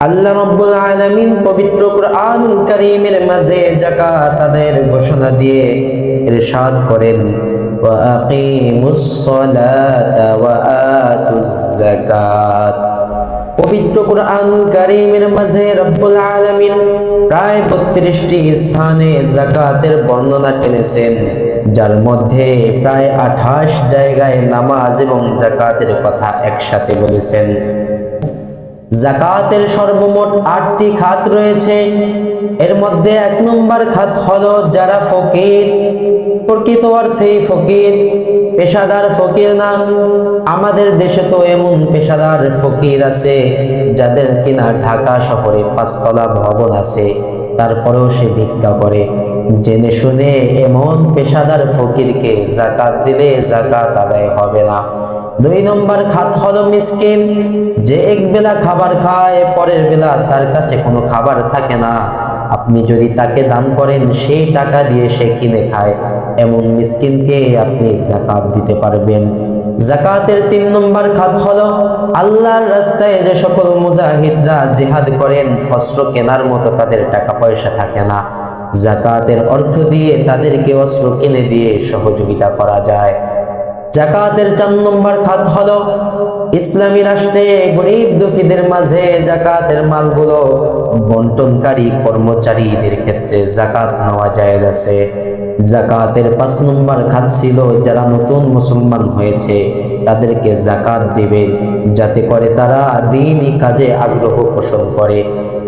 আল্লাহ রাব্বুল আলামিন পবিত্র কুরআনুল কারীমের মাঝে যাকাত আদায়ের ঘোষণা দিয়ে ইরশাদ করেন, ওয়া আকিমুস সালাতা ওয়া আতুজ যাকাত। পবিত্র কুরআনুল কারীমের মাঝে রব্বুল আলামিন প্রায় 32টি স্থানে যাকাতের বর্ণনা টেনেছেন, যার মধ্যে প্রায় 28 জায়গায় নামাজ এবং যাকাতের কথা একসাথে বলেছেন। যাকাতের সর্বমোট 8টি খাত রয়েছে। এর মধ্যে 1 নম্বর খাত হলো যারা ফকির, প্রকৃত অর্থেই ফকির, পেশাদার ফকির না। আমাদের দেশে তো এমন পেশাদার ফকির আছে যাদের কিনা ঢাকা শহরে 5 তলা ভবন আছে, তারপরেও সে ভিক্ষা করে। জেনে শুনে এমন পেশাদার ফকিরকে যাকাত দিলে যাকাত আদায় হবে না। 2 নম্বর খাত হলো মিসকিন, যে এক বেলা খাবার খায়, পরের বেলা তার কাছে কোনো খাবার থাকে না। আপনি যদি তাকে দান করেন, সেই টাকা দিয়ে সে কিনে খায়, এমন মিসকিনকে আপনি যাকাত দিতে পারবেন। যাকাতের 3 নম্বর খাত হলো আল্লাহর রাস্তায় যে সকল মুজাহিদরা জিহাদ করেন, অস্ত্র কেনার মতো তাদের টাকা পয়সা থাকে না, যাকাতের অর্থ দিয়ে তাদেরকে অস্ত্র কিনে দিয়ে সহযোগিতা করা যায়। যাকাতের 4 নম্বর খাত হলো ইসলামী রাষ্ট্রে গরিব দুঃখীদের মাঝে যাকাতের মালগুলো বন্টনকারী কর্মচারীদের ক্ষেত্রে যাকাত নেওয়া জায়েজ আছে। যাকাতের 5 নম্বর খাত ছিল যারা নতুন মুসলমান হয়েছে তাদেরকে যাকাত দিবে, যাতে করে তারা দ্বীনি কাজে আগ্রহ পোষণ করে।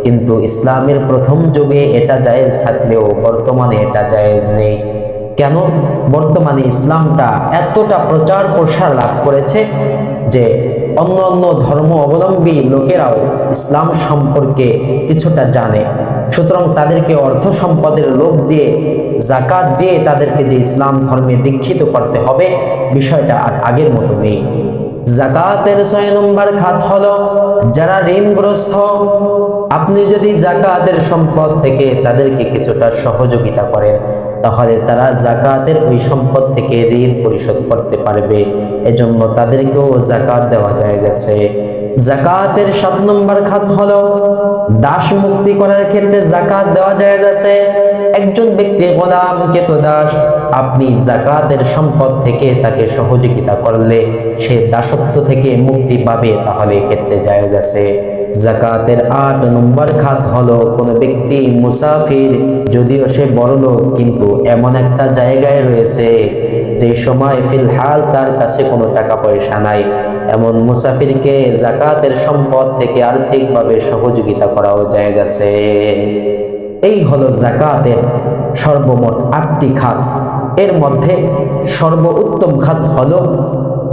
কিন্তু ইসলামের প্রথম যুগে এটা জায়েজ থাকলেও বর্তমানে এটা জায়েজ নেই। কেন? বর্তমানে ইসলামটা এতটা প্রচার প্রসার লাভ করেছে যে অন্য অন্য ধর্ম অবলম্বী লোকেরাও ইসলাম সম্পর্কে কিছুটা জানে। সুতরাং তাদেরকে অর্থ সম্পদের লোভ দিয়ে, যাকাত দিয়ে তাদেরকে যে ইসলাম ধর্মে দীক্ষিত করতে হবে, বিষয়টা আর আগের মতো নেই। যাকাতের 6 নম্বর খাত হলো যারা ঋণগ্রস্ত। আপনি যদি যাকাতের সম্পদ থেকে তাদেরকে কিছুটা সহযোগিতা করেন, তাহলে তারা যাকাতের ওই সম্পদ থেকে ঋণ পরিশোধ করতে পারবে, এজন্য তাদেরকেও যাকাত দেওয়া জায়েজ আছে। যাকাতের 7 নম্বর খাত হলো দাস মুক্তি করার ক্ষেত্রে যাকাত দেওয়া জায়েজ আছে। একজন ব্যক্তি গোলাম দাস, আপনি যাকাতের সম্পদ থেকে তাকে সহযোগিতা করলে সে দাসত্ব থেকে মুক্তি পাবে, তাহলে ক্ষেত্রে জায়েজ আছে। যাকাতের 8 নম্বর খাত হলো কোন ব্যক্তি মুসাফির, যদিও সে বড়লোক কিন্তু এমন একটা জায়গায় রয়েছে যে সময় ফিলহাল তার কাছে কোনো টাকা পয়সা নাই, এমন মুসাফিরকে যাকাতের সম্পদ থেকে আর্থিকভাবে সহযোগিতা করাও জায়েজ আছে। এই হলো যাকাতের সর্বমোট 8টি খাত। এর মধ্যে সর্বোত্তম খাত হলো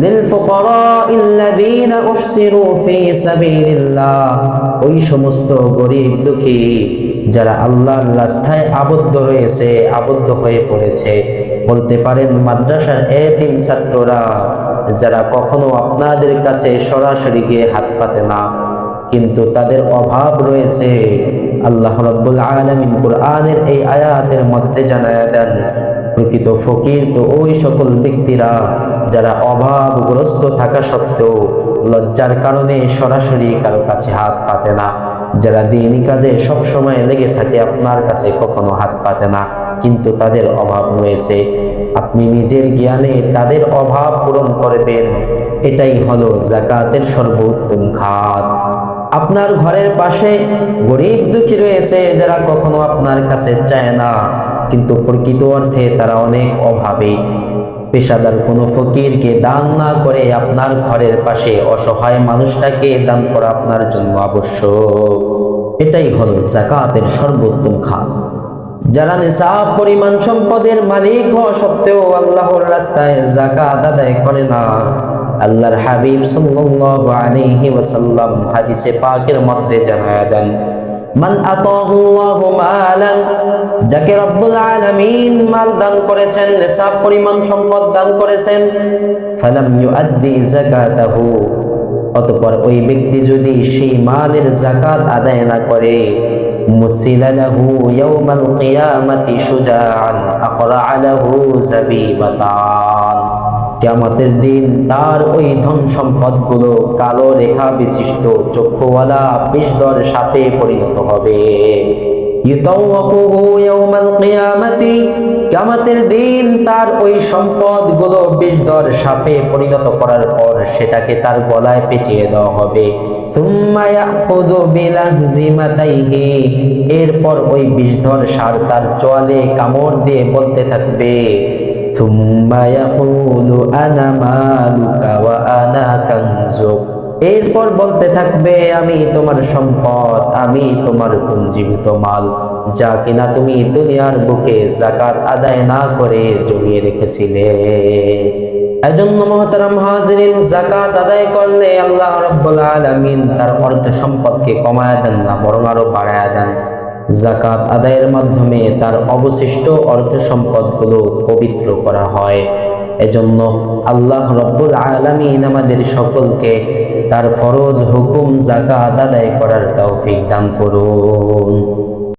লিলফুকারাইল্লাযীনা উহসিরু ফী সাবিলিল্লাহ, ওই সমস্ত গরিব দুঃখী যারা আল্লাহর রাস্তায় আবদ্ধ রয়েছে, আবদ্ধ হয়ে পড়েছে। বলতে পারেন মাদ্রাসার এতিম ছাত্ররা, যারা কখনো আপনাদের কাছে সরাসরি গিয়ে হাত পাতে না, কিন্তু তাদের অভাব রয়েছে। আল্লাহ রাব্বুল আলামিন কুরআনের এই আয়াতের মধ্যে জানায়া দেন, প্রকৃত ফকির তো ওই সকল ব্যক্তিরা যারা অভাবগ্রস্ত থাকা সত্ত্বেও লজ্জার কারণে সরাসরি কারো কাছে হাত পাতে না, যারা দ্বীনি কাজে সব সময় লেগে থাকে, আপনার কাছে কখনো হাত পাতে না, কিন্তু তাদের অভাব রয়েছে। আপনি নিজের জ্ঞানে তাদের অভাব পূরণ করবেন, এটাই হলো যাকাতের সর্বোত্তম খাত। আপনার ঘরের পাশে গরিব দুঃখী রয়েছে যারা কখনো আপনার কাছে চায় না, কিন্তু প্রকৃত অর্থে তারা অনেক অভাবে। পেশাদার কোনো ফকিরকে দান না করে আপনার ঘরের পাশে অসহায় মানুষটাকে দান করা আপনার জন্য আবশ্যক। এটাই হলো যাকাতের সর্বোত্তম খাত। যারা নিসাব পরিমাণ সম্পদের মালিক হওয়া সত্ত্বেও আল্লাহর রাস্তায় যাকাত আদায় করে না, আল্লাহর হাবিব সাল্লাল্লাহু আলাইহি ওয়াসাল্লাম হাদিসে পাকের মধ্যে জানায়া দেন, মান আতাহুল্লাহু মালান, যাকে রব্বুল আলামিন মাল দান করেছেন, নিসাব পরিমাণ সম্পদ দান করেছেন, ফালাম ইউআদ্দি যাকাতাহু, অতঃপর ওই ব্যক্তি যদি সেই মালের যাকাত আদায় না করে, মুসিলা লাহু ইয়াউমাল কিয়ামাতি শুজাআন আকরা লাহু যাবিবাতান, কিয়ামতের দিন তার ওই ধন সম্পদগুলো কালো রেখা বিশিষ্ট চক্ষুওয়ালা বিষধর সাপে পরিণত হবে। ইউতাওয়াকুহু ইয়াউমাল কিয়ামাতি, কিয়ামতের দিন তার ওই সম্পদগুলো বিষধর সাপে পরিণত করার পর সেটাকে তার গলায় পেঁচিয়ে দেওয়া হবে। সুম্মা ইয়াখুযু বিলাহজিমাতাইহি, এরপর ওই বিষধর সাপ তার চোয়ালে কামড় দিয়ে বলতে থাকবে, সুম্মা ইয়াকুলু আনা মালুকা ওয়া আনা কানজুক, এরপর বলতে থাকবে আমি তোমার সম্পদ, আমি তোমার পুঞ্জীভূত মাল, যা কিনা তুমি দুনিয়ার বুকে যাকাত আদায় না করে জমিয়ে রেখেছিলে। এজন্য মুহতারাম হাজিরিন, যাকাত আদায় করলে আল্লাহ রাব্বুল আলামিন তার অর্থ সম্পদকে কমায় দেন না, বরং আরো বাড়ায় দেন। যাকাত আদায়ের মাধ্যমে তার অবশিষ্ট অর্থ সম্পদগুলো পবিত্র করা হয়। এজন্য আল্লাহ রাব্বুল আলামিন আমাদের সকলকে তার ফরজ হুকুম যাকাত আদায় করার তৌফিক দান করুন।